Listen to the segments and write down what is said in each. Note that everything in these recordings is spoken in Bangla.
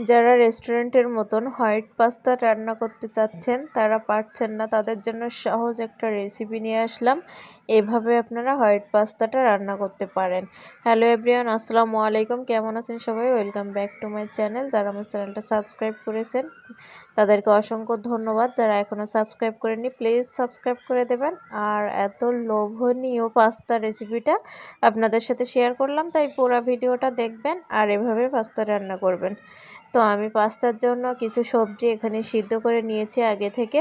যারা রেস্টুরেন্টের মতন হোয়াইট পাস্তা রান্না করতে চাচ্ছেন, তারা পারছেন না, তাদের জন্য সহজ একটা রেসিপি নিয়ে আসলাম। এভাবে আপনারা হোয়াইট পাস্তাটা রান্না করতে পারেন। হ্যালো এভরিওয়ান, আসসালামু আলাইকুম। কেমন আছেন সবাই? Welcome back to my channel. যারা আমার চ্যানেলটা সাবস্ক্রাইব করেছেন তাদেরকে অসংখ্য ধন্যবাদ। যারা এখনও সাবস্ক্রাইব করেননি প্লিজ সাবস্ক্রাইব করে দেবেন। আর এত লোভনীয় পাস্তা রেসিপিটা আপনাদের সাথে শেয়ার করলাম, তাই পুরো ভিডিওটা দেখবেন আর এভাবে পাস্তা রান্না করবেন। তো আমি পাস্তার জন্য কিছু সবজি এখানে সিদ্ধ করে নিয়েছি আগে থেকে।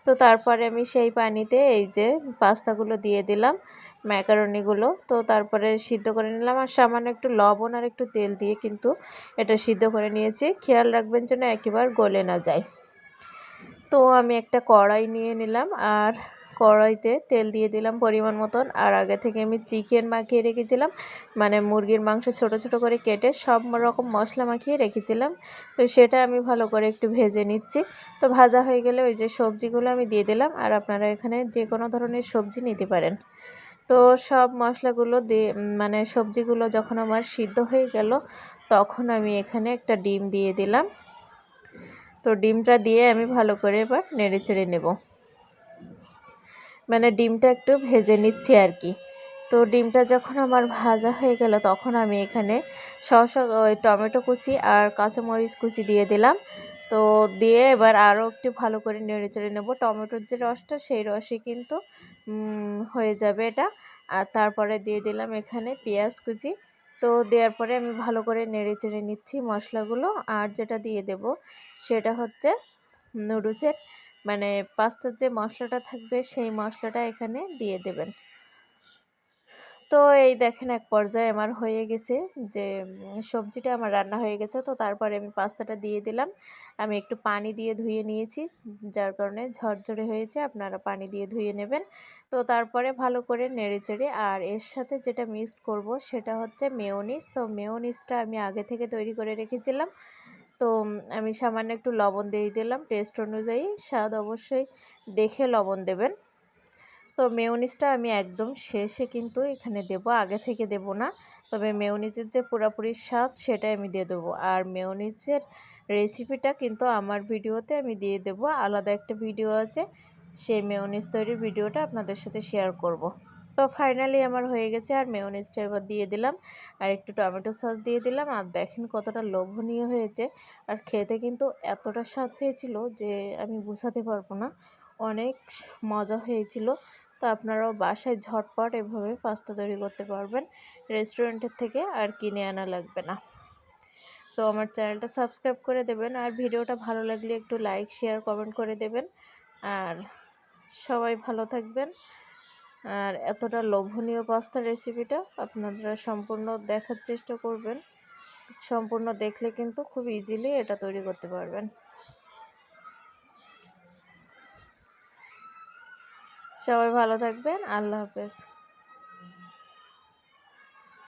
তো তারপরে আমি সেই পানিতে এই যে পাস্তাগুলো দিয়ে দিলাম, ম্যাকারনিগুলো। তো তারপরে সিদ্ধ করে নিলাম আর সামান্য একটু লবণ আর একটু তেল দিয়ে কিন্তু এটা সিদ্ধ করে নিয়েছি। খেয়াল রাখবেন যেন একেবারে গলে না যায়। তো আমি একটা কড়াই নিয়ে নিলাম আর কড়াইতে তেল দিয়ে দিলাম পরিমাণ মতন। আর আগে থেকে আমি চিকেন মাখিয়ে রেখেছিলাম, মানে মুরগির মাংস ছোট ছোট করে কেটে সব রকম মশলা মাখিয়ে রেখেছিলাম। তো সেটা আমি ভালো করে একটু ভেজে নিচ্ছি। তো ভাজা হয়ে গেলে ওই যে সবজিগুলো আমি দিয়ে দিলাম। আর আপনারা এখানে যে কোনো ধরনের সবজি নিতে পারেন। তো সব মশলাগুলো দিয়ে মানে সবজিগুলো যখন আমার সিদ্ধ হয়ে গেল, তখন আমি এখানে একটা ডিম দিয়ে দিলাম। তো ডিমটা দিয়ে আমি ভালো করে এবার নেড়ে চেড়ে নেব, মানে ডিমটা একটু ভেজে নিচ্ছি আর কি। তো ডিমটা যখন আমার ভাজা হয়ে গেল, তখন আমি এখানে টমেটো কুচি আর কাঁচামরিচ কুচি দিয়ে দিলাম। তো দিয়ে এবার আরও একটু ভালো করে নেড়ে চেড়ে নেব। টমেটোর যে রসটা, সেই রসে কিন্তু হয়ে যাবে এটা। আর তারপরে দিয়ে দিলাম এখানে পেঁয়াজ কুচি। তো দেওয়ার পরে আমি ভালো করে নেড়ে চেড়ে নিচ্ছি মশলাগুলো। আর যেটা দিয়ে দেব সেটা হচ্ছে নুডলসের মানে পাস্তার যে মশলাটা থাকবে, সেই মশলাটা এখানে দিয়ে দেবেন। তো এই দেখেন এক পর্যায়ে আমার হয়ে গেছে যে সবজিটা আমার রান্না হয়ে গেছে। তো তারপরে আমি পাস্তাটা দিয়ে দিলাম। আমি একটু পানি দিয়ে ধুয়ে নিয়েছি, যার কারণে ঝরঝরে হয়েছে। আপনারা পানি দিয়ে ধুয়ে নেবেন। তো তারপরে ভালো করে নেড়েচেড়ে আর এর সাথে যেটা মিক্সড করব সেটা হচ্ছে মেয়োনিজ। তো মেয়োনিজটা আমি আগে থেকে তৈরি করে রেখেছিলাম। তো আমি সামান্য একটু লবণ দিয়ে দিলাম টেস্ট অনুযায়ী। স্বাদ অবশ্যই দেখে লবণ দেবেন। তো মেয়োনিজটা আমি একদম শেষে কিন্তু এখানে দেব, আগে থেকে দেব না। তবে মেয়োনিজের যে পুরোপুরি স্বাদ সেটাই আমি দিয়ে দেবো। আর মেয়োনিজের রেসিপিটা কিন্তু আমার ভিডিওতে আমি দিয়ে দেব, আলাদা একটা ভিডিও আছে, সেই মেয়োনিজ তৈরির ভিডিওটা আপনাদের সাথে শেয়ার করব। তো ফাইনালি আমার হয়ে গেছে। আর মেয়োনিজটা এবার দিয়ে দিলাম আর একটু টমেটো সস দিয়ে দিলাম। আর দেখেন কতটা লোভনীয় হয়েছে। আর খেতে কিন্তু এতটা স্বাদ হয়েছিল যে আমি বোঝাতে পারবো না, অনেক মজা হয়েছিল। তো আপনারাও বাসায় ঝটপট এভাবে পাস্তা তৈরি করতে পারবেন, রেস্টুরেন্টের থেকে আর কিনে আনা লাগবে না। তো আমার চ্যানেলটা সাবস্ক্রাইব করে দেবেন আর ভিডিওটা ভালো লাগলে একটু লাইক শেয়ার কমেন্ট করে দেবেন। আর সবাই ভালো থাকবেন। আর এতটা লোভনীয় পাস্তা রেসিপিটা আপনারা সম্পূর্ণ দেখার চেষ্টা করবেন। সম্পূর্ণ দেখলে কিন্তু খুব ইজিলি এটা তৈরি করতে পারবেন। সবাই ভালো থাকবেন। আল্লাহ হাফেজ।